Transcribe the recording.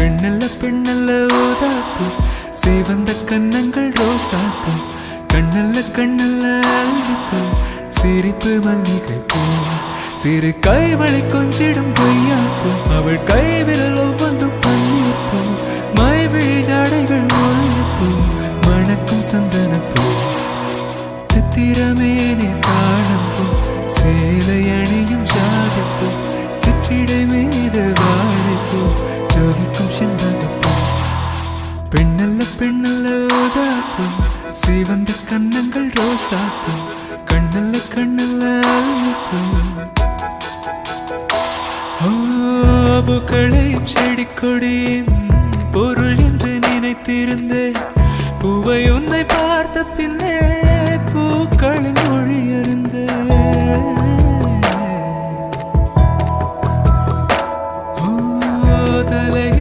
பெண்ணல்ல பெண்ணல்ல ஊதாப்பூ சேவந்த கன்னங்கள் ரோசாப்பூ கண்ணல்ல கண்ணல்ல அல்லிப்பூ சிரிப்பு மல்லிகை பூ சிறு கைவளை கொஞ்சிடும் பொய்யாப்பூ அவள் கைவிரல் ஒவ்வொன்றும் பன்னீர் பூ மைவிழி ஜாடைகள் முல்லைப்பூ மணக்கும் சந்தனப்பூ சித்திரமேனே தாழம்பூ சேலை அணியும் ஜாதிப்பூ சிற்றிடை மீது வாழைப்பூ ஜொலிக்கும் செண்பகப்பூ பெண்ணல்ல பெண்ணல்ல ஊதாப்பூ சிவந்த கன்னங்கள் ரோசாப்பூ கண்ணல்ல கண்ணல்ல அல்லிப்பூ பூக்களை செடி கொடியின் பொருள் என்று நினைத்திருந்தேன் பூவை உன்னை பார்த்த பின்னே